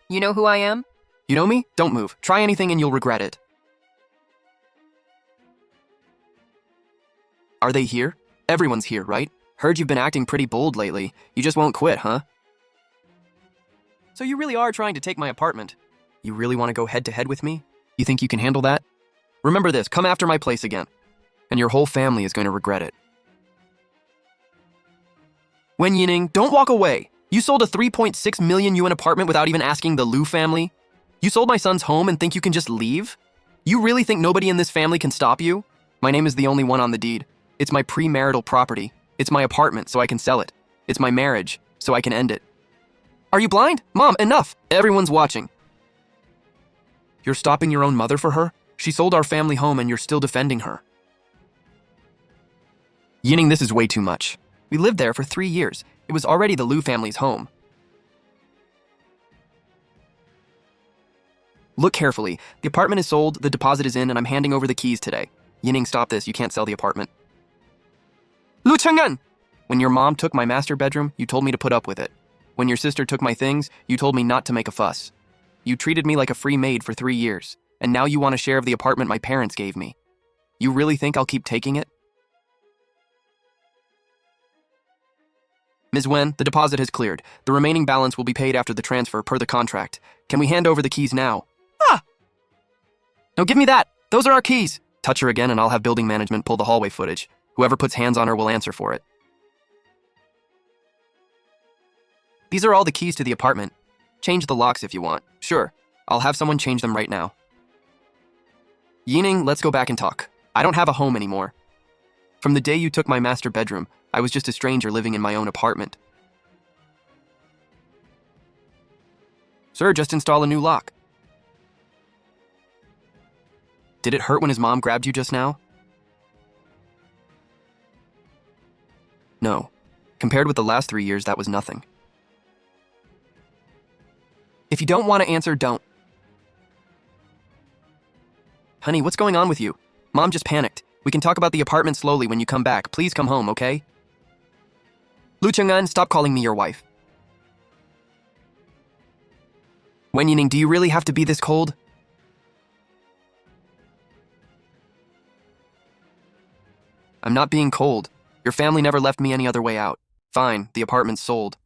You know who I am? You know me? Don't move. Try anything and you'll regret it. Are they here? Everyone's here, right? Heard you've been acting pretty bold lately. You just won't quit, huh? So you really are trying to take my apartment. You really want to go head-to-head with me? You think you can handle that? Remember this, come after my place again. And your whole family is going to regret it. Wen Yining, don't walk away. You sold a 3.6 million yuan apartment without even asking the Liu family? You sold my son's home and think you can just leave? You really think nobody in this family can stop you? My name is the only one on the deed. It's my premarital property. It's my apartment, so I can sell it. It's my marriage, so I can end it. Are you blind? Mom, enough! Everyone's watching. You're stopping your own mother for her? She sold our family home and you're still defending her. Yining, this is way too much. We lived there for 3 years. It was already the Liu family's home. Look carefully. The apartment is sold, the deposit is in, and I'm handing over the keys today. Yining, stop this. You can't sell the apartment. Lu Cheng'an! When your mom took my master bedroom, you told me to put up with it. When your sister took my things, you told me not to make a fuss. You treated me like a free maid for 3 years, and now you want a share of the apartment my parents gave me. You really think I'll keep taking it? Ms. Wen, the deposit has cleared. The remaining balance will be paid after the transfer per the contract. Can we hand over the keys now? Ah! No, give me that! Those are our keys! Touch her again and I'll have building management pull the hallway footage. Whoever puts hands on her will answer for it. These are all the keys to the apartment. Change the locks if you want. Sure, I'll have someone change them right now. Yining, let's go back and talk. I don't have a home anymore. From the day you took my master bedroom, I was just a stranger living in my own apartment. Sir, just install a new lock. Did it hurt when his mom grabbed you just now? No. Compared with the last 3 years, that was nothing. If you don't want to answer, don't. Honey, what's going on with you? Mom just panicked. We can talk about the apartment slowly when you come back. Please come home, okay? Lu Cheng'an, stop calling me your wife. Wen Yining, do you really have to be this cold? I'm not being cold. Your family never left me any other way out. Fine, the apartment's sold.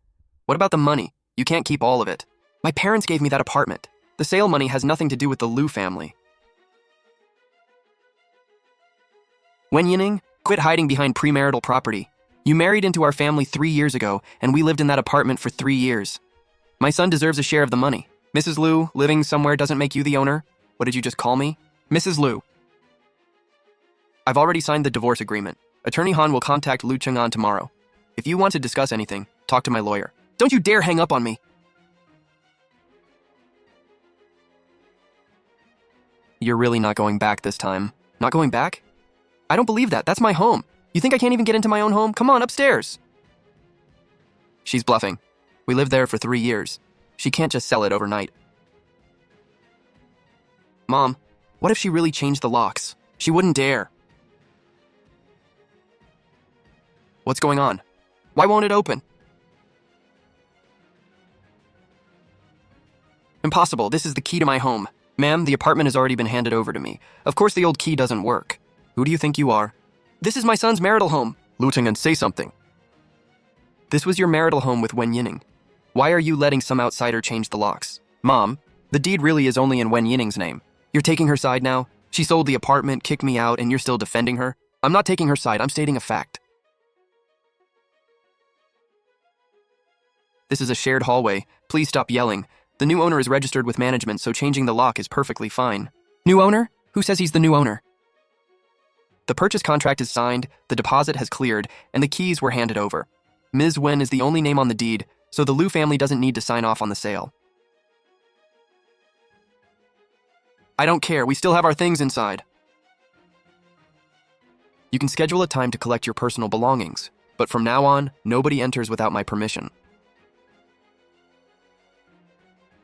What about the money? You can't keep all of it. My parents gave me that apartment. The sale money has nothing to do with the Liu family. Wen Yining, quit hiding behind premarital property. You married into our family 3 years ago, and we lived in that apartment for 3 years. My son deserves a share of the money. Mrs. Liu, living somewhere doesn't make you the owner. What did you just call me? Mrs. Liu. I've already signed the divorce agreement. Attorney Han will contact Lu Cheng'an tomorrow. If you want to discuss anything, talk to my lawyer. Don't you dare hang up on me. You're really not going back this time. Not going back? I don't believe that. That's my home. You think I can't even get into my own home? Come on, upstairs. She's bluffing. We lived there for 3 years. She can't just sell it overnight. Mom, what if she really changed the locks? She wouldn't dare. What's going on? Why won't it open? Impossible. This is the key to my home. Ma'am, the apartment has already been handed over to me. Of course the old key doesn't work. Who do you think you are? This is my son's marital home. Lu Cheng'an, say something. This was your marital home with Wen Yining. Why are you letting some outsider change the locks? Mom, the deed really is only in Wen Yining's name. You're taking her side now? She sold the apartment, kicked me out, and you're still defending her? I'm not taking her side, I'm stating a fact. This is a shared hallway. Please stop yelling. The new owner is registered with management, so changing the lock is perfectly fine. New owner? Who says he's the new owner? The purchase contract is signed, the deposit has cleared, and the keys were handed over. Ms. Wen is the only name on the deed, so the Liu family doesn't need to sign off on the sale. I don't care, we still have our things inside. You can schedule a time to collect your personal belongings, but from now on, nobody enters without my permission.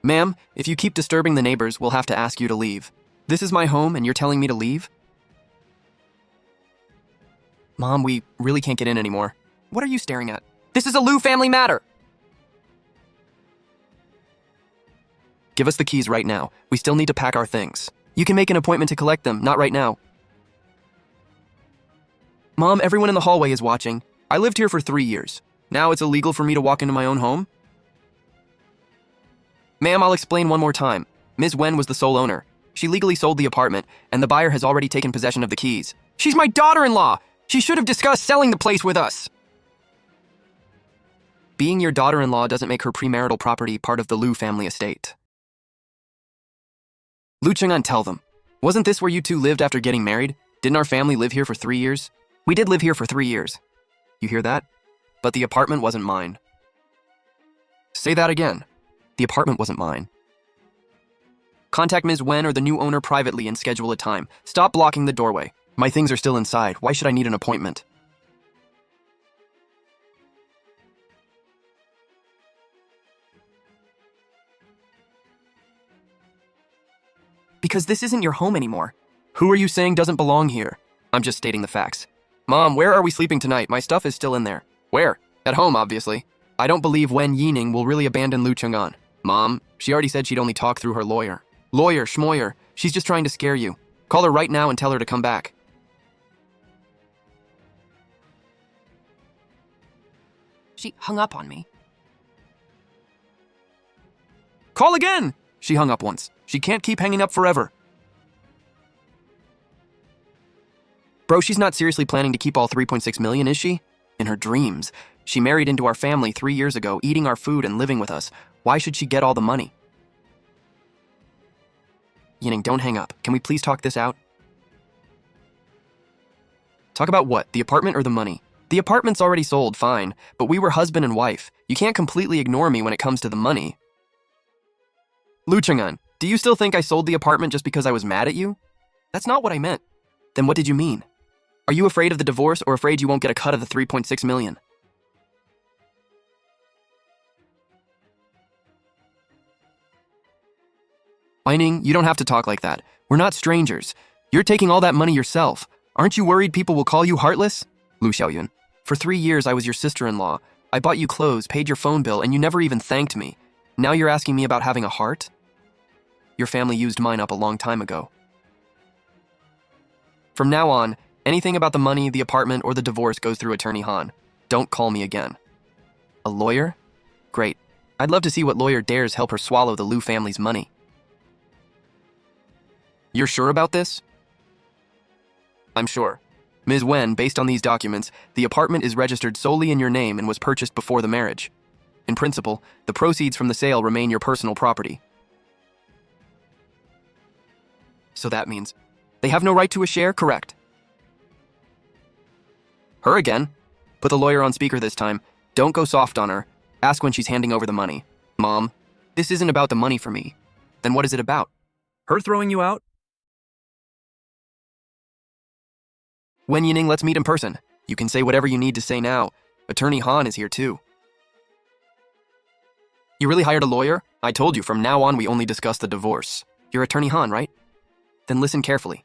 Ma'am, if you keep disturbing the neighbors, we'll have to ask you to leave. This is my home and you're telling me to leave? Mom, we really can't get in anymore. What are you staring at? This is a Liu family matter! Give us the keys right now. We still need to pack our things. You can make an appointment to collect them, not right now. Mom, everyone in the hallway is watching. I lived here for 3 years. Now it's illegal for me to walk into my own home? Ma'am, I'll explain one more time. Ms. Wen was the sole owner. She legally sold the apartment, and the buyer has already taken possession of the keys. She's my daughter-in-law! She should have discussed selling the place with us! Being your daughter-in-law doesn't make her premarital property part of the Liu family estate. Lu Cheng'an, tell them. Wasn't this where you two lived after getting married? Didn't our family live here for 3 years? We did live here for 3 years. You hear that? But the apartment wasn't mine. Say that again. The apartment wasn't mine. Contact Ms. Wen or the new owner privately and schedule a time. Stop blocking the doorway. My things are still inside. Why should I need an appointment? Because this isn't your home anymore. Who are you saying doesn't belong here? I'm just stating the facts. Mom, where are we sleeping tonight? My stuff is still in there. Where? At home, obviously. I don't believe Wen Yining will really abandon Lu Cheng'an. Mom, she already said she'd only talk through her lawyer. Lawyer, schmoyer. She's just trying to scare you. Call her right now and tell her to come back. She hung up on me. Call again! She hung up once. She can't keep hanging up forever. Bro, she's not seriously planning to keep all 3.6 million, is she? In her dreams. She married into our family 3 years ago, eating our food and living with us. Why should she get all the money? Yining, don't hang up. Can we please talk this out? Talk about what? The apartment or the money? The apartment's already sold, fine, but we were husband and wife. You can't completely ignore me when it comes to the money. Lu Cheng'an, do you still think I sold the apartment just because I was mad at you? That's not what I meant. Then what did you mean? Are you afraid of the divorce or afraid you won't get a cut of the 3.6 million? Yining, you don't have to talk like that. We're not strangers. You're taking all that money yourself. Aren't you worried people will call you heartless? Lu Xiaoyun, for 3 years I was your sister-in-law. I bought you clothes, paid your phone bill, and you never even thanked me. Now you're asking me about having a heart? Your family used mine up a long time ago. From now on, anything about the money, the apartment, or the divorce goes through Attorney Han. Don't call me again. A lawyer? Great. I'd love to see what lawyer dares help her swallow the Liu family's money. You're sure about this? I'm sure. Ms. Wen, based on these documents, the apartment is registered solely in your name and was purchased before the marriage. In principle, the proceeds from the sale remain your personal property. So that means they have no right to a share, correct? Her again? Put the lawyer on speaker this time. Don't go soft on her. Ask when she's handing over the money. Mom, this isn't about the money for me. Then what is it about? Her throwing you out? Wen Yining, let's meet in person. You can say whatever you need to say now. Attorney Han is here too. You really hired a lawyer? I told you, from now on we only discuss the divorce. You're Attorney Han, right? Then listen carefully.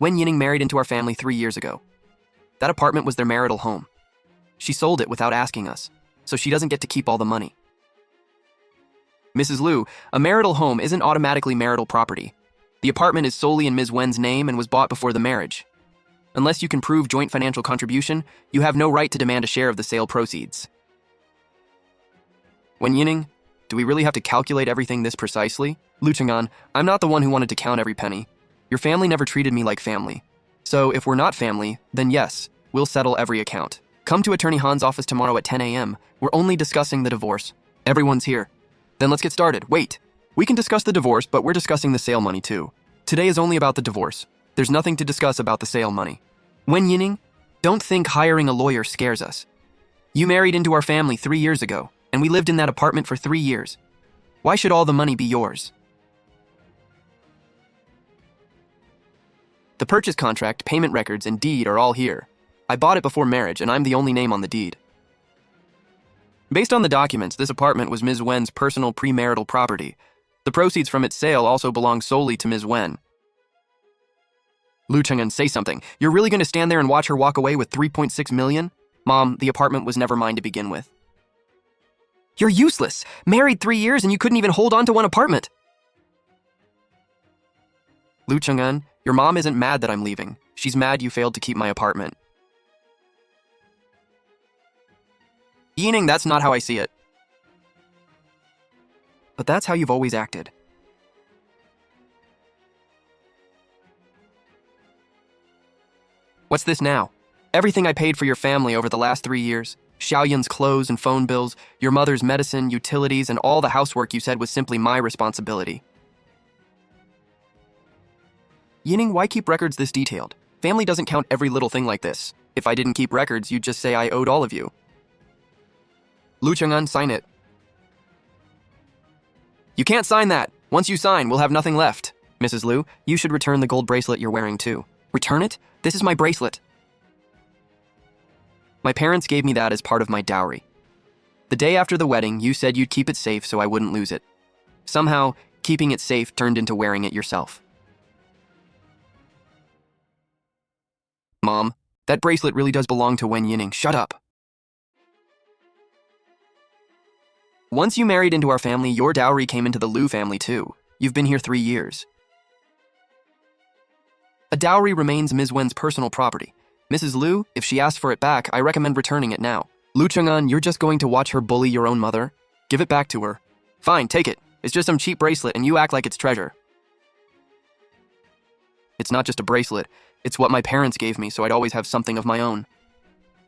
Wen Yining married into our family 3 years ago. That apartment was their marital home. She sold it without asking us, so she doesn't get to keep all the money. Mrs. Liu, a marital home isn't automatically marital property. The apartment is solely in Ms. Wen's name and was bought before the marriage. Unless you can prove joint financial contribution, you have no right to demand a share of the sale proceeds. Wen Yining, do we really have to calculate everything this precisely? Lu Cheng'an, I'm not the one who wanted to count every penny. Your family never treated me like family. So if we're not family, then yes, we'll settle every account. Come to Attorney Han's office tomorrow at 10 a.m. We're only discussing the divorce. Everyone's here. Then let's get started. Wait. We can discuss the divorce, but we're discussing the sale money too. Today is only about the divorce. There's nothing to discuss about the sale money. Wen Yining, don't think hiring a lawyer scares us. You married into our family 3 years ago, and we lived in that apartment for 3 years. Why should all the money be yours? The purchase contract, payment records, and deed are all here. I bought it before marriage, and I'm the only name on the deed. Based on the documents, this apartment was Ms. Wen's personal premarital property. The proceeds from its sale also belong solely to Ms. Wen. Lu Cheng'an, say something. You're really going to stand there and watch her walk away with 3.6 million? Mom, the apartment was never mine to begin with. You're useless. Married 3 years and you couldn't even hold on to one apartment. Lu Chang'an, your mom isn't mad that I'm leaving. She's mad you failed to keep my apartment. Yining, that's not how I see it. But that's how you've always acted. What's this now? Everything I paid for your family over the last 3 years, Xiaoyun's clothes and phone bills, your mother's medicine, utilities, and all the housework you said was simply my responsibility. Yining, why keep records this detailed? Family doesn't count every little thing like this. If I didn't keep records, you'd just say I owed all of you. Lu Chang'an, sign it. You can't sign that. Once you sign, we'll have nothing left. Mrs. Lu, you should return the gold bracelet you're wearing too. Return it? This is my bracelet. My parents gave me that as part of my dowry. The day after the wedding, you said you'd keep it safe so I wouldn't lose it. Somehow, keeping it safe turned into wearing it yourself. Mom, that bracelet really does belong to Wen Yining. Shut up. Once you married into our family, your dowry came into the Lu family too. You've been here 3 years. A dowry remains Ms. Wen's personal property. Mrs. Lu, if she asks for it back, I recommend returning it now. Lu Chang'an, you're just going to watch her bully your own mother? Give it back to her. Fine, take it. It's just some cheap bracelet and you act like it's treasure. It's not just a bracelet. It's what my parents gave me, so I'd always have something of my own.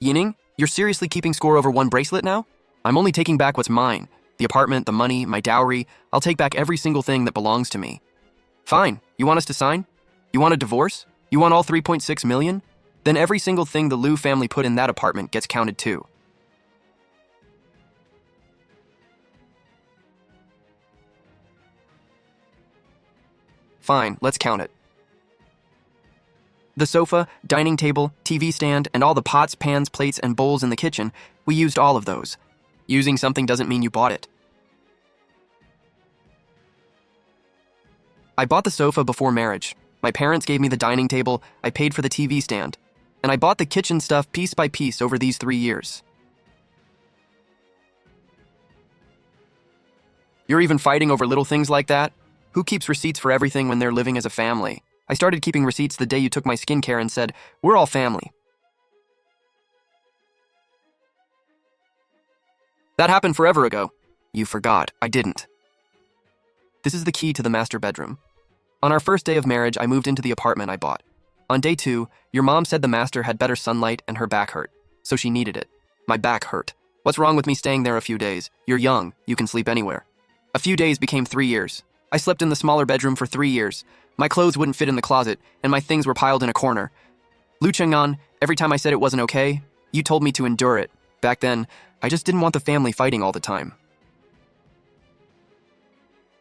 Yining, you're seriously keeping score over one bracelet now? I'm only taking back what's mine. The apartment, the money, my dowry. I'll take back every single thing that belongs to me. Fine, you want us to sign? You want a divorce? You want all 3.6 million? Then every single thing the Lu family put in that apartment gets counted too. Fine, let's count it. The sofa, dining table, TV stand, and all the pots, pans, plates, and bowls in the kitchen, we used all of those. Using something doesn't mean you bought it. I bought the sofa before marriage. My parents gave me the dining table, I paid for the TV stand, and I bought the kitchen stuff piece by piece over these 3 years. You're even fighting over little things like that? Who keeps receipts for everything when they're living as a family? I started keeping receipts the day you took my skincare and said, we're all family. That happened forever ago. You forgot. I didn't. This is the key to the master bedroom. On our first day of marriage, I moved into the apartment I bought. On day 2, your mom said the master had better sunlight and her back hurt, so she needed it. My back hurt. What's wrong with me staying there a few days? You're young. You can sleep anywhere. A few days became 3 years. I slept in the smaller bedroom for 3 years. My clothes wouldn't fit in the closet, and my things were piled in a corner. Lu Chang'an, every time I said it wasn't okay, you told me to endure it. Back then, I just didn't want the family fighting all the time.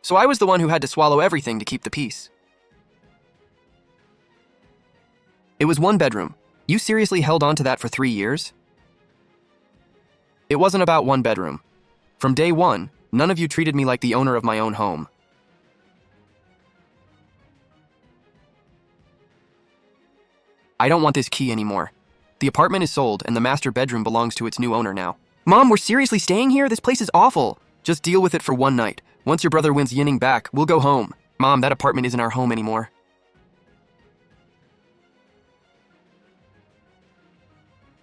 So I was the one who had to swallow everything to keep the peace. It was 1 bedroom. You seriously held on to that for 3 years? It wasn't about 1 bedroom. From day 1, none of you treated me like the owner of my own home. I don't want this key anymore. The apartment is sold and the master bedroom belongs to its new owner now. Mom, we're seriously staying here? This place is awful. Just deal with it for 1 night. Once your brother wins Yining back, we'll go home. Mom, that apartment isn't our home anymore.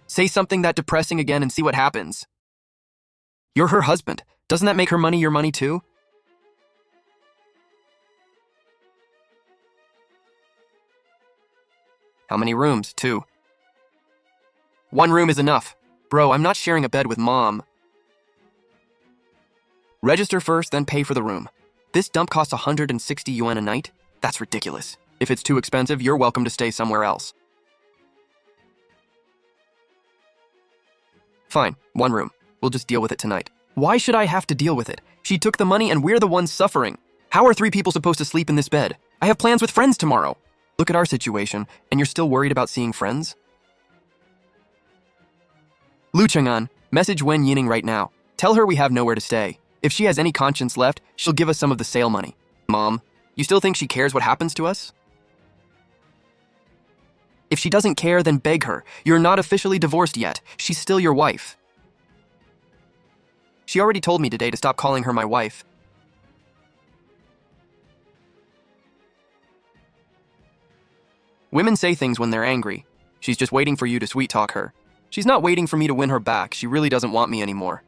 Say something that depressing again and see what happens. You're her husband. Doesn't that make her money your money too? How many rooms? 2. 1 room is enough. Bro, I'm not sharing a bed with Mom. Register first, then pay for the room. This dump costs 160 yuan a night? That's ridiculous. If it's too expensive, you're welcome to stay somewhere else. Fine, 1 room. We'll just deal with it tonight. Why should I have to deal with it? She took the money and we're the ones suffering. How are 3 people supposed to sleep in this bed? I have plans with friends tomorrow. Look at our situation, and you're still worried about seeing friends? Lu Chang'an, message Wen Yining right now. Tell her we have nowhere to stay. If she has any conscience left, she'll give us some of the sale money. Mom, you still think she cares what happens to us? If she doesn't care, then beg her. You're not officially divorced yet. She's still your wife. She already told me today to stop calling her my wife. Women say things when they're angry. She's just waiting for you to sweet talk her. She's not waiting for me to win her back. She really doesn't want me anymore.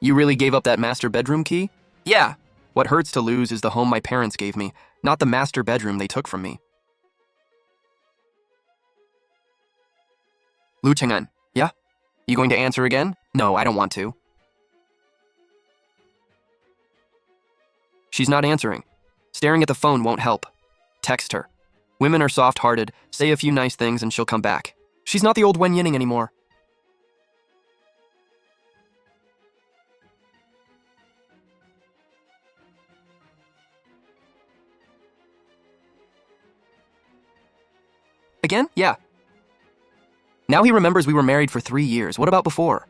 You really gave up that master bedroom key? Yeah. What hurts to lose is the home my parents gave me, not the master bedroom they took from me. Lu Cheng'an, yeah? You going to answer again? No, I don't want to. She's not answering. Staring at the phone won't help. Text her. Women are soft-hearted. Say a few nice things and she'll come back. She's not the old Wen Yining anymore. Again? Yeah. Now he remembers we were married for 3 years. What about before?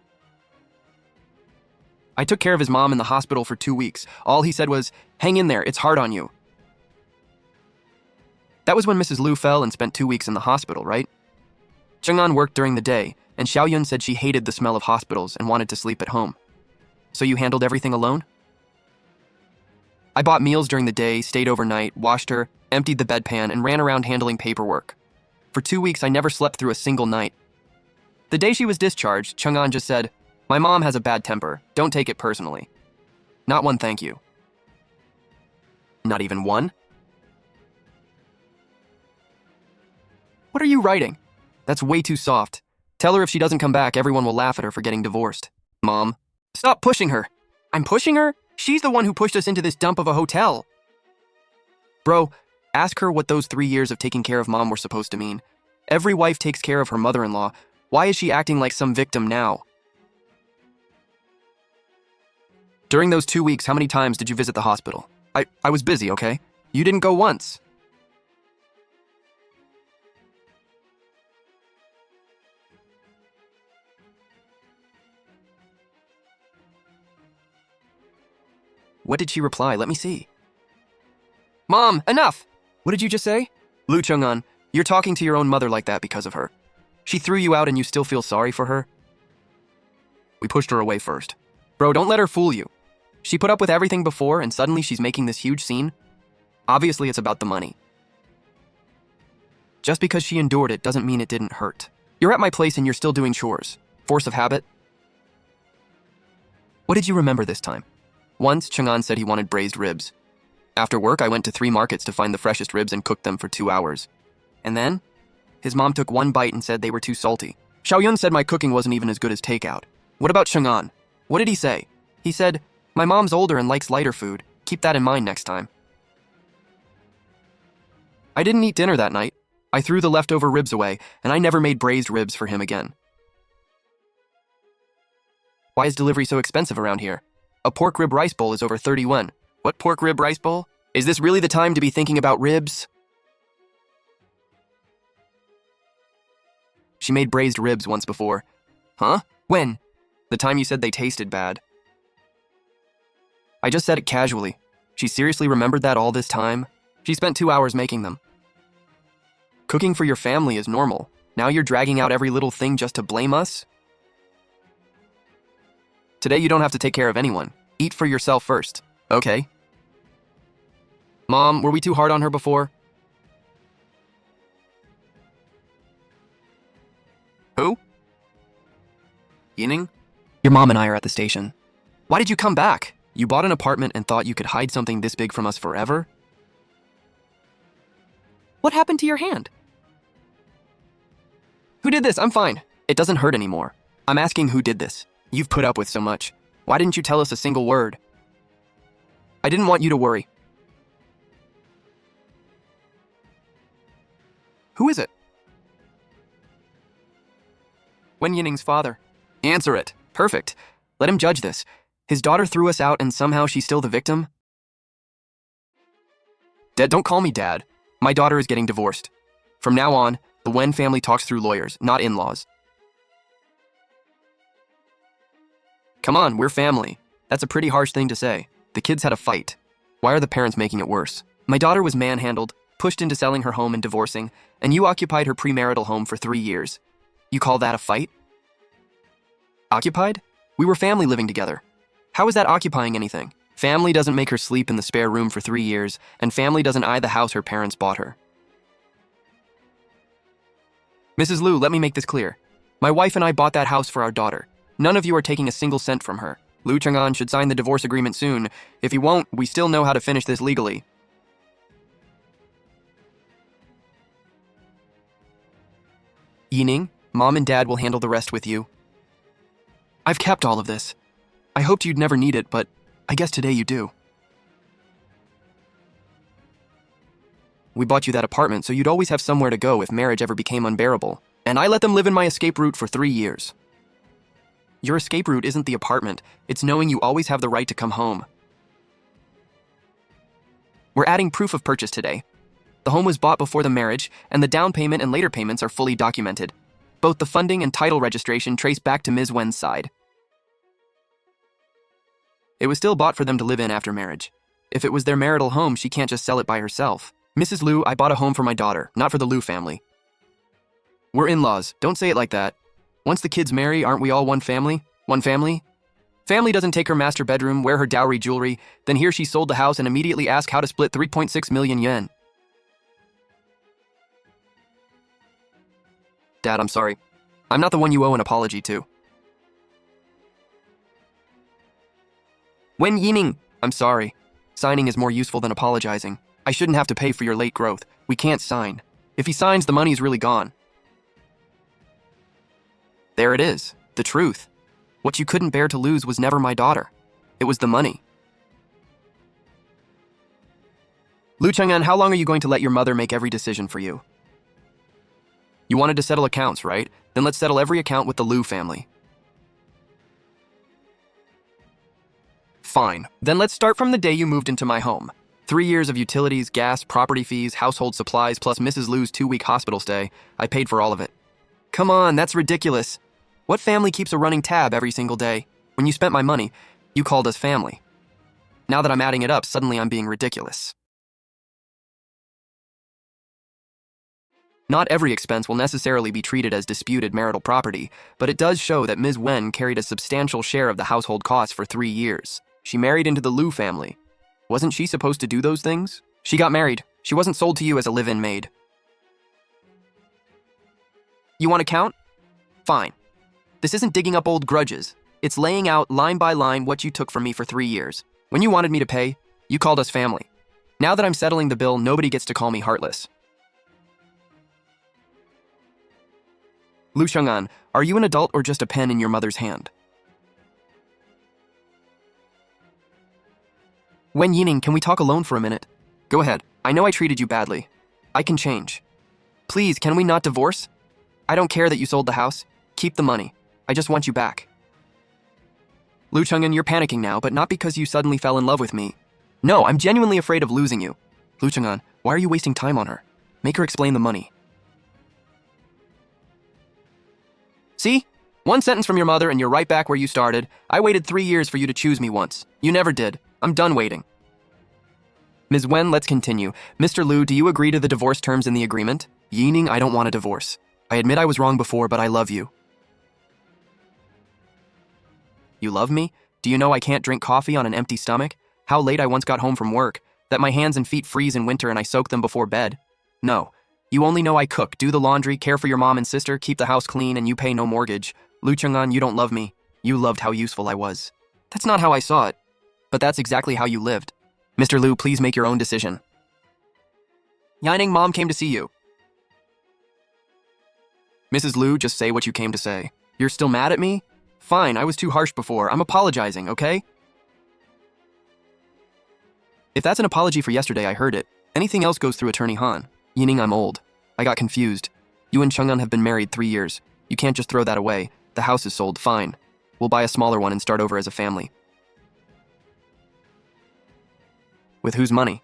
I took care of his mom in the hospital for 2 weeks. All he said was, hang in there, it's hard on you. That was when Mrs. Liu fell and spent 2 weeks in the hospital, right? Cheng'an worked during the day, and Xiaoyun said she hated the smell of hospitals and wanted to sleep at home. So you handled everything alone? I bought meals during the day, stayed overnight, washed her, emptied the bedpan, and ran around handling paperwork. For 2 weeks, I never slept through a single night. The day she was discharged, Cheng'an just said, my mom has a bad temper. Don't take it personally. Not one thank you. Not even one? What are you writing? That's way too soft. Tell her if she doesn't come back, everyone will laugh at her for getting divorced. Mom, stop pushing her. I'm pushing her? She's the one who pushed us into this dump of a hotel. Bro, ask her what those 3 years of taking care of mom were supposed to mean. Every wife takes care of her mother-in-law. Why is she acting like some victim now? During those 2 weeks, how many times did you visit the hospital? I was busy, okay? You didn't go once. What did she reply? Let me see. Mom, enough! What did you just say? Lu Cheng'an, you're talking to your own mother like that because of her. She threw you out and you still feel sorry for her? We pushed her away first. Bro, don't let her fool you. She put up with everything before and suddenly she's making this huge scene? Obviously it's about the money. Just because she endured it doesn't mean it didn't hurt. You're at my place and you're still doing chores. Force of habit? What did you remember this time? Once, Cheng'an said he wanted braised ribs. After work, I went to 3 markets to find the freshest ribs and cooked them for 2 hours. And then? His mom took 1 bite and said they were too salty. Xiaoyun said my cooking wasn't even as good as takeout. What about Cheng'an? What did he say? He said, my mom's older and likes lighter food. Keep that in mind next time. I didn't eat dinner that night. I threw the leftover ribs away, and I never made braised ribs for him again. Why is delivery so expensive around here? A pork rib rice bowl is over 30 won. What pork rib rice bowl? Is this really the time to be thinking about ribs? She made braised ribs once before. Huh? When? The time you said they tasted bad. I just said it casually. She seriously remembered that all this time? She spent 2 hours making them. Cooking for your family is normal. Now you're dragging out every little thing just to blame us? Today you don't have to take care of anyone. Eat for yourself first, okay? Mom, were we too hard on her before? Who? Yining? Your mom and I are at the station. Why did you come back? You bought an apartment and thought you could hide something this big from us forever? What happened to your hand? Who did this? I'm fine. It doesn't hurt anymore. I'm asking who did this. You've put up with so much. Why didn't you tell us a single word? I didn't want you to worry. Who is it? Wen Yining's father. Answer it. Perfect. Let him judge this. His daughter threw us out and somehow she's still the victim? Dad, don't call me Dad. My daughter is getting divorced. From now on, the Wen family talks through lawyers, not in-laws. Come on, we're family. That's a pretty harsh thing to say. The kids had a fight. Why are the parents making it worse? My daughter was manhandled, pushed into selling her home and divorcing, and you occupied her premarital home for 3 years. You call that a fight? Occupied? We were family living together. How is that occupying anything? Family doesn't make her sleep in the spare room for 3 years, and family doesn't eye the house her parents bought her. Mrs. Liu, let me make this clear. My wife and I bought that house for our daughter. None of you are taking a single cent from her. Liu Chang'an should sign the divorce agreement soon. If he won't, we still know how to finish this legally. Yining, Mom and Dad will handle the rest with you. I've kept all of this. I hoped you'd never need it, but I guess today you do. We bought you that apartment so you'd always have somewhere to go if marriage ever became unbearable, and I let them live in my escape route for 3 years. Your escape route isn't the apartment, it's knowing you always have the right to come home. We're adding proof of purchase today. The home was bought before the marriage, and the down payment and later payments are fully documented. Both the funding and title registration trace back to Ms. Wen's side. It was still bought for them to live in after marriage. If it was their marital home, she can't just sell it by herself. Mrs. Liu, I bought a home for my daughter, not for the Liu family. We're in-laws, don't say it like that. Once the kids marry, aren't we all one family? One family? Family doesn't take her master bedroom, wear her dowry jewelry, then here she sold the house and immediately asked how to split 3.6 million yen. Dad, I'm sorry. I'm not the one you owe an apology to. Wen Yining, I'm sorry. Signing is more useful than apologizing. I shouldn't have to pay for your late growth. We can't sign. If he signs, the money's really gone. There it is, the truth. What you couldn't bear to lose was never my daughter. It was the money. Liu Chang'an, how long are you going to let your mother make every decision for you? You wanted to settle accounts, right? Then let's settle every account with the Liu family. Fine. Then let's start from the day you moved into my home. 3 years of utilities, gas, property fees, household supplies, plus Mrs. Liu's 2-week hospital stay. I paid for all of it. Come on, that's ridiculous. What family keeps a running tab every single day? When you spent my money, you called us family. Now that I'm adding it up, suddenly I'm being ridiculous. Not every expense will necessarily be treated as disputed marital property, but it does show that Ms. Wen carried a substantial share of the household costs for 3 years. She married into the Liu family. Wasn't she supposed to do those things? She got married. She wasn't sold to you as a live-in maid. You want to count? Fine. This isn't digging up old grudges. It's laying out line by line what you took from me for 3 years. When you wanted me to pay, you called us family. Now that I'm settling the bill, nobody gets to call me heartless. Liu Chang'an, are you an adult or just a pen in your mother's hand? Wen Yining, can we talk alone for a minute? Go ahead. I know I treated you badly. I can change. Please, can we not divorce? I don't care that you sold the house. Keep the money. I just want you back. Liu Chang'an, you're panicking now, but not because you suddenly fell in love with me. No, I'm genuinely afraid of losing you. Liu Chang'an, why are you wasting time on her? Make her explain the money. See? 1 sentence from your mother and you're right back where you started. I waited 3 years for you to choose me once. You never did. I'm done waiting. Ms. Wen, let's continue. Mr. Liu, do you agree to the divorce terms in the agreement? Yining, I don't want a divorce. I admit I was wrong before, but I love you. You love me? Do you know I can't drink coffee on an empty stomach? How late I once got home from work? That my hands and feet freeze in winter and I soak them before bed? No. You only know I cook, do the laundry, care for your mom and sister, keep the house clean, and you pay no mortgage. Liu Chang'an, you don't love me. You loved how useful I was. That's not how I saw it. But that's exactly how you lived. Mr. Liu, please make your own decision. Yining, Mom came to see you. Mrs. Liu, just say what you came to say. You're still mad at me? Fine, I was too harsh before. I'm apologizing, okay? If that's an apology for yesterday, I heard it. Anything else goes through Attorney Han. Yining, I'm old. I got confused. You and Chang'an have been married 3 years. You can't just throw that away. The house is sold, fine. We'll buy a smaller one and start over as a family. With whose money?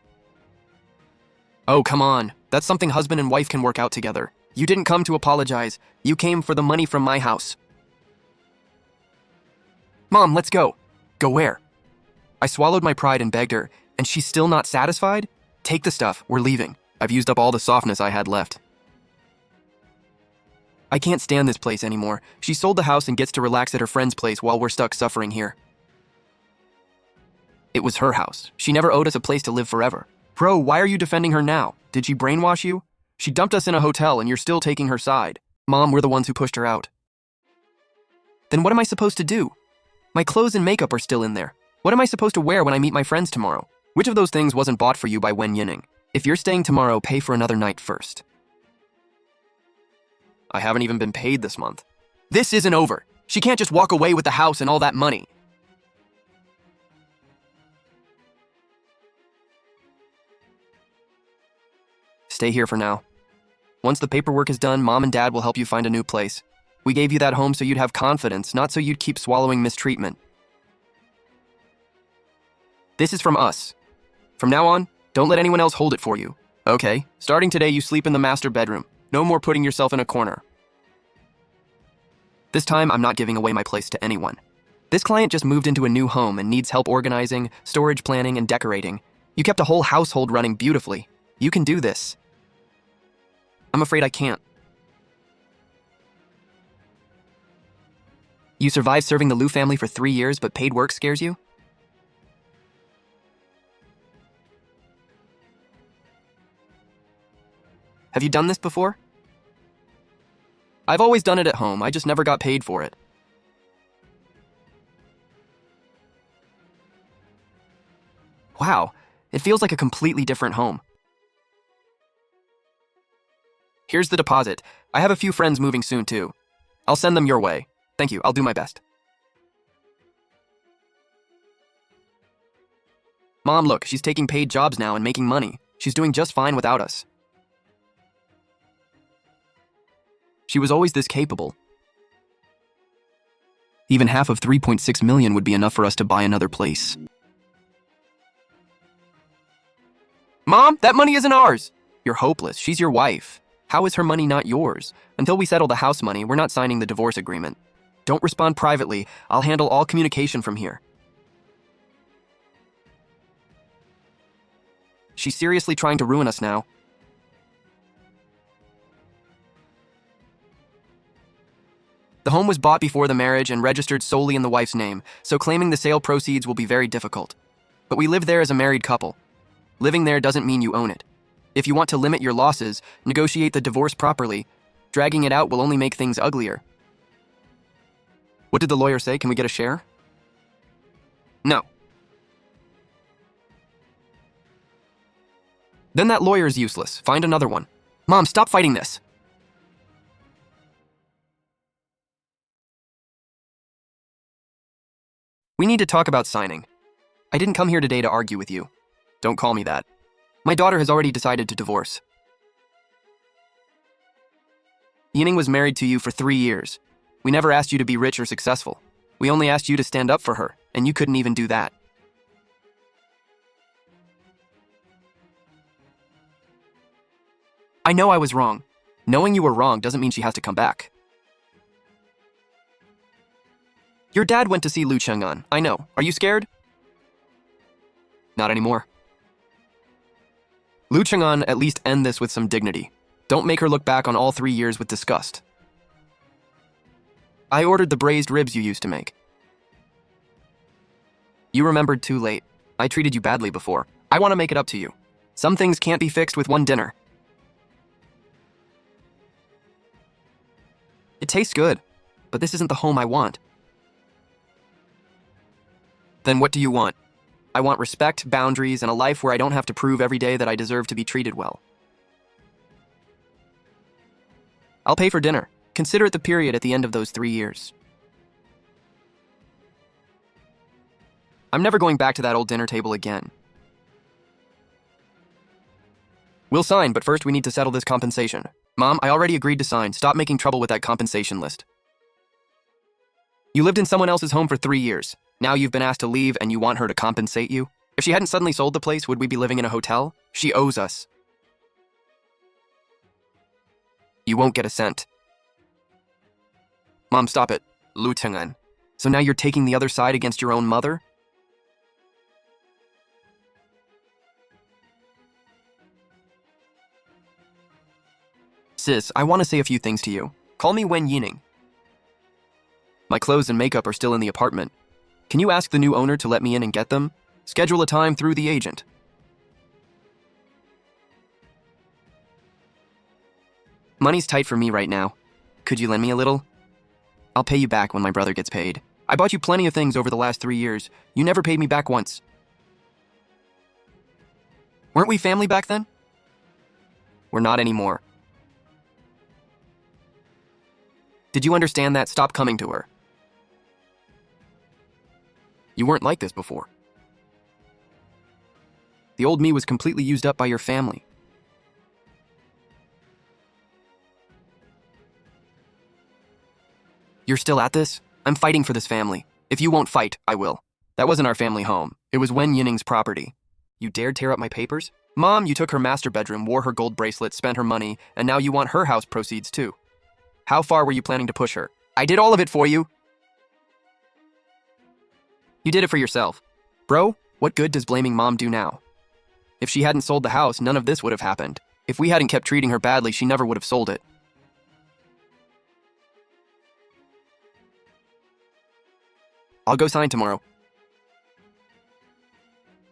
Oh, come on. That's something husband and wife can work out together. You didn't come to apologize. You came for the money from my house. Mom, let's go. Go where? I swallowed my pride and begged her, and she's still not satisfied? Take the stuff, we're leaving. I've used up all the softness I had left. I can't stand this place anymore. She sold the house and gets to relax at her friend's place while we're stuck suffering here. It was her house. She never owed us a place to live forever. Bro, why are you defending her now? Did she brainwash you? She dumped us in a hotel and you're still taking her side. Mom, we're the ones who pushed her out. Then what am I supposed to do? My clothes and makeup are still in there. What am I supposed to wear when I meet my friends tomorrow? Which of those things wasn't bought for you by Wen Yining? If you're staying tomorrow, pay for another night first. I haven't even been paid this month. This isn't over. She can't just walk away with the house and all that money. Stay here for now. Once the paperwork is done, Mom and Dad will help you find a new place. We gave you that home so you'd have confidence, not so you'd keep swallowing mistreatment. This is from us. From now on, don't let anyone else hold it for you. Okay, starting today, you sleep in the master bedroom. No more putting yourself in a corner. This time, I'm not giving away my place to anyone. This client just moved into a new home and needs help organizing, storage planning, and decorating. You kept a whole household running beautifully. You can do this. I'm afraid I can't. You survived serving the Liu family for 3 years, but paid work scares you? Have you done this before? I've always done it at home, I just never got paid for it. Wow, it feels like a completely different home. Here's the deposit. I have a few friends moving soon too. I'll send them your way. Thank you, I'll do my best. Mom, look, she's taking paid jobs now and making money. She's doing just fine without us. She was always this capable. Even half of 3.6 million would be enough for us to buy another place. Mom, that money isn't ours! You're hopeless, she's your wife. How is her money not yours? Until we settle the house money, we're not signing the divorce agreement. Don't respond privately, I'll handle all communication from here. She's seriously trying to ruin us now. The home was bought before the marriage and registered solely in the wife's name, so claiming the sale proceeds will be very difficult. But we live there as a married couple. Living there doesn't mean you own it. If you want to limit your losses, negotiate the divorce properly. Dragging it out will only make things uglier. What did the lawyer say? Can we get a share? No. Then that lawyer is useless. Find another one. Mom, stop fighting this. We need to talk about signing. I didn't come here today to argue with you. Don't call me that. My daughter has already decided to divorce. Yining was married to you for 3 years. We never asked you to be rich or successful. We only asked you to stand up for her, and you couldn't even do that. I know I was wrong. Knowing you were wrong doesn't mean she has to come back. Your dad went to see Liu Cheng'an. I know. Are you scared? Not anymore. Liu Cheng'an, at least end this with some dignity. Don't make her look back on all 3 years with disgust. I ordered the braised ribs you used to make. You remembered too late. I treated you badly before. I want to make it up to you. Some things can't be fixed with one dinner. It tastes good, but this isn't the home I want. Then what do you want? I want respect, boundaries, and a life where I don't have to prove every day that I deserve to be treated well. I'll pay for dinner. Consider it the period at the end of those 3 years. I'm never going back to that old dinner table again. We'll sign, but first we need to settle this compensation. Mom, I already agreed to sign. Stop making trouble with that compensation list. You lived in someone else's home for 3 years. Now you've been asked to leave and you want her to compensate you? If she hadn't suddenly sold the place, would we be living in a hotel? She owes us. You won't get a cent. Mom, stop it. Liu Cheng'an. So now you're taking the other side against your own mother? Sis, I want to say a few things to you. Call me Wen Yining. My clothes and makeup are still in the apartment. Can you ask the new owner to let me in and get them? Schedule a time through the agent. Money's tight for me right now. Could you lend me a little? I'll pay you back when my brother gets paid. I bought you plenty of things over the last 3 years. You never paid me back once. Weren't we family back then? We're not anymore. Did you understand that? Stop coming to her. You weren't like this before. The old me was completely used up by your family. You're still at this? I'm fighting for this family. If you won't fight, I will. That wasn't our family home. It was Wen Yining's property. You dared tear up my papers? Mom, you took her master bedroom, wore her gold bracelet, spent her money, and now you want her house proceeds too. How far were you planning to push her? I did all of it for you. You did it for yourself. Bro, what good does blaming Mom do now? If she hadn't sold the house, none of this would have happened. If we hadn't kept treating her badly, she never would have sold it. I'll go sign tomorrow.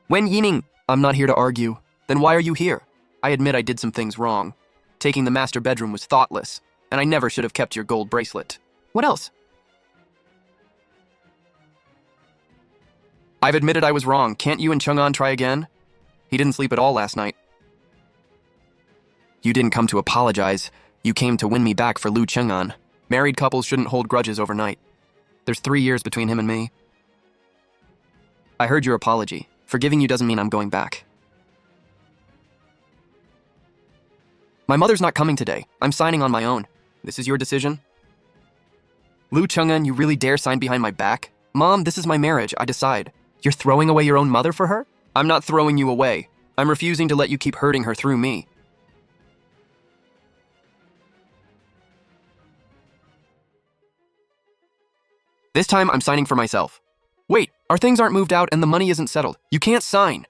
Wen Yining, I'm not here to argue. Then why are you here? I admit I did some things wrong. Taking the master bedroom was thoughtless, and I never should have kept your gold bracelet. What else? I've admitted I was wrong. Can't you and Chang'an try again? He didn't sleep at all last night. You didn't come to apologize. You came to win me back for Lu Chang'an. Married couples shouldn't hold grudges overnight. There's 3 years between him and me. I heard your apology. Forgiving you doesn't mean I'm going back. My mother's not coming today. I'm signing on my own. This is your decision? Lu Chang'an, you really dare sign behind my back? Mom, this is my marriage. I decide. You're throwing away your own mother for her? I'm not throwing you away. I'm refusing to let you keep hurting her through me. This time, I'm signing for myself. Wait, our things aren't moved out and the money isn't settled. You can't sign.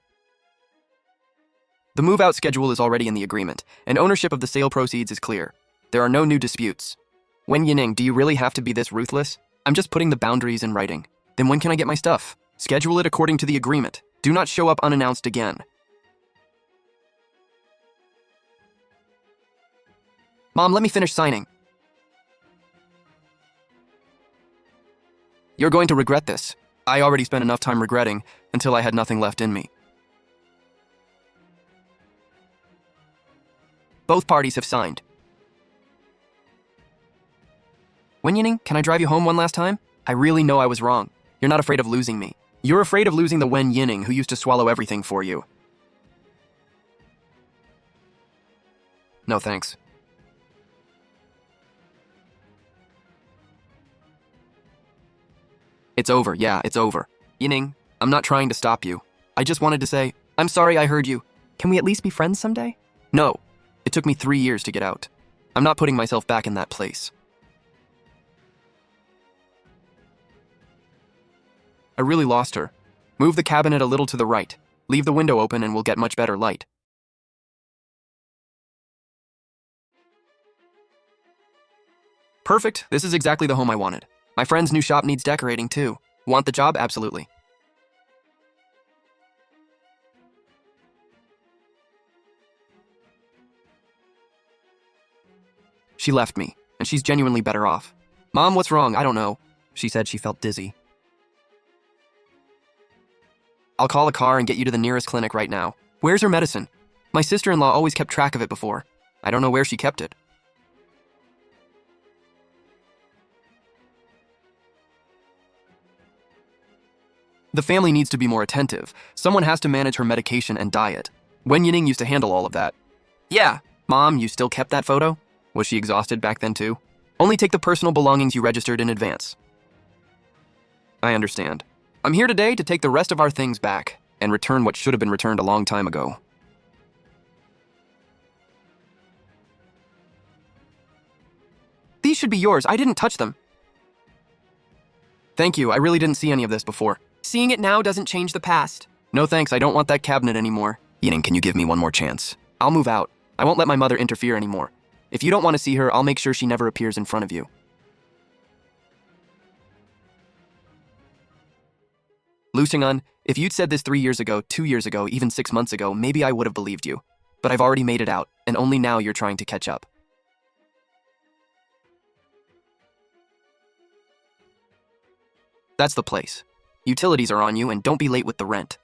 The move-out schedule is already in the agreement, and ownership of the sale proceeds is clear. There are no new disputes. Wen Yining, do you really have to be this ruthless? I'm just putting the boundaries in writing. Then when can I get my stuff? Schedule it according to the agreement. Do not show up unannounced again. Mom, let me finish signing. You're going to regret this. I already spent enough time regretting until I had nothing left in me. Both parties have signed. Wen Yining, can I drive you home one last time? I really know I was wrong. You're not afraid of losing me. You're afraid of losing the Wen Yining who used to swallow everything for you. No thanks. It's over, yeah, it's over. Yining, I'm not trying to stop you. I just wanted to say, I'm sorry I heard you. Can we at least be friends someday? No. It took me 3 years to get out. I'm not putting myself back in that place. I really lost her. Move the cabinet a little to the right. Leave the window open and we'll get much better light. Perfect. This is exactly the home I wanted. My friend's new shop needs decorating too. Want the job? Absolutely. She left me, and she's genuinely better off. Mom, what's wrong? I don't know. She said she felt dizzy. I'll call a car and get you to the nearest clinic right now. Where's her medicine? My sister-in-law always kept track of it before. I don't know where she kept it. The family needs to be more attentive. Someone has to manage her medication and diet. Wen Yining used to handle all of that. Yeah. Mom, you still kept that photo? Was she exhausted back then too? Only take the personal belongings you registered in advance. I understand. I'm here today to take the rest of our things back and return what should have been returned a long time ago. These should be yours. I didn't touch them. Thank you. I really didn't see any of this before. Seeing it now doesn't change the past. No thanks. I don't want that cabinet anymore. Yining, can you give me one more chance? I'll move out. I won't let my mother interfere anymore. If you don't want to see her, I'll make sure she never appears in front of you. Lushingan, if you'd said this 3 years ago, 2 years ago, even 6 months ago, maybe I would have believed you. But I've already made it out, and only now you're trying to catch up. That's the place. Utilities are on you, and don't be late with the rent.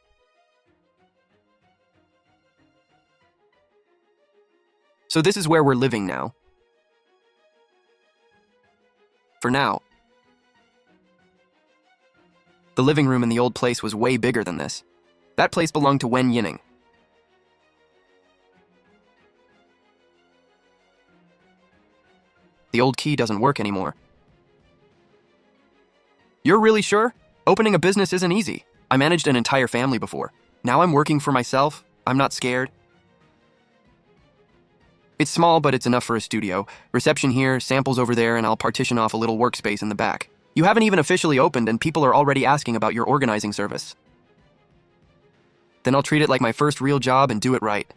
So this is where we're living now. For now. The living room in the old place was way bigger than this. That place belonged to Wen Yining. The old key doesn't work anymore. You're really sure? Opening a business isn't easy. I managed an entire family before. Now I'm working for myself. I'm not scared. It's small, but it's enough for a studio. Reception here, samples over there, and I'll partition off a little workspace in the back. You haven't even officially opened, and people are already asking about your organizing service. Then I'll treat it like my first real job and do it right.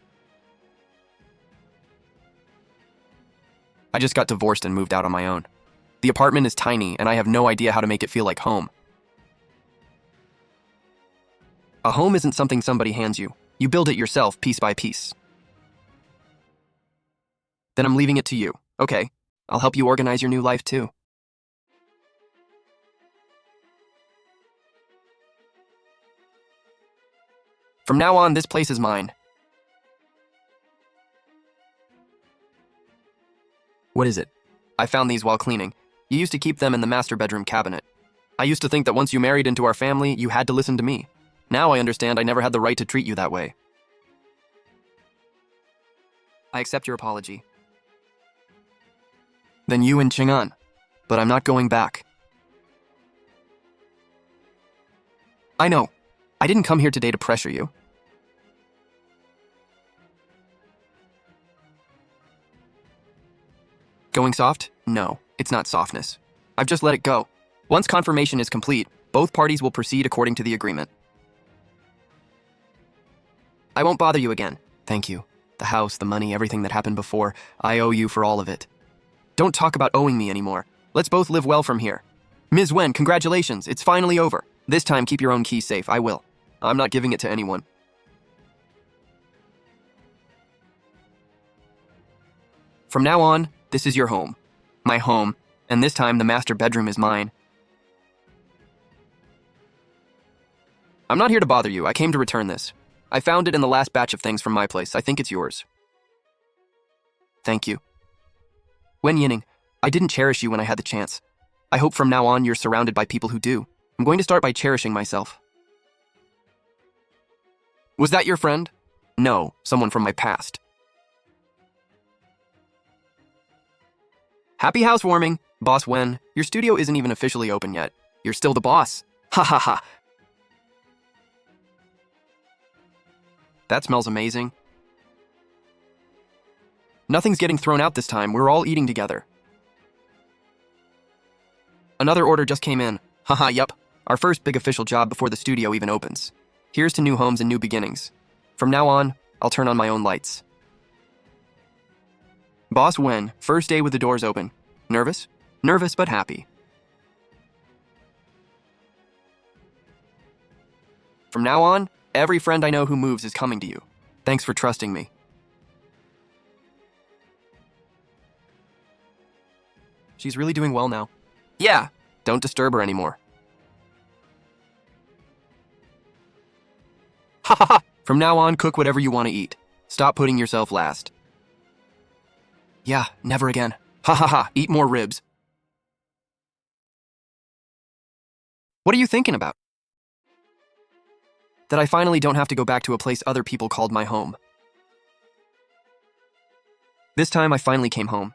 I just got divorced and moved out on my own. The apartment is tiny, and I have no idea how to make it feel like home. A home isn't something somebody hands you. You build it yourself, piece by piece. Then I'm leaving it to you. Okay, I'll help you organize your new life too. From now on, this place is mine. What is it? I found these while cleaning. You used to keep them in the master bedroom cabinet. I used to think that once you married into our family, you had to listen to me. Now I understand I never had the right to treat you that way. I accept your apology. Then you and Chang'an. But I'm not going back. I know. I didn't come here today to pressure you. Going soft? No, it's not softness. I've just let it go. Once confirmation is complete, both parties will proceed according to the agreement. I won't bother you again. Thank you. The house, the money, everything that happened before, I owe you for all of it. Don't talk about owing me anymore. Let's both live well from here. Ms. Wen, congratulations, it's finally over. This time, keep your own key safe, I will. I'm not giving it to anyone. From now on, this is your home. My home, and this time the master bedroom is mine. I'm not here to bother you, I came to return this. I found it in the last batch of things from my place, I think it's yours. Thank you. Wen Yining, I didn't cherish you when I had the chance. I hope from now on you're surrounded by people who do. I'm going to start by cherishing myself. Was that your friend? No, someone from my past. Happy housewarming, Boss Wen. Your studio isn't even officially open yet. You're still the boss. Ha ha ha. That smells amazing. Nothing's getting thrown out this time. We're all eating together. Another order just came in. Haha, yup. Our first big official job before the studio even opens. Here's to new homes and new beginnings. From now on, I'll turn on my own lights. Boss Wen, first day with the doors open. Nervous? Nervous but happy. From now on, every friend I know who moves is coming to you. Thanks for trusting me. She's really doing well now. Yeah, don't disturb her anymore. Ha ha ha! From now on, cook whatever you want to eat. Stop putting yourself last. Yeah, never again. Ha ha ha, eat more ribs. What are you thinking about? That I finally don't have to go back to a place other people called my home. This time I finally came home.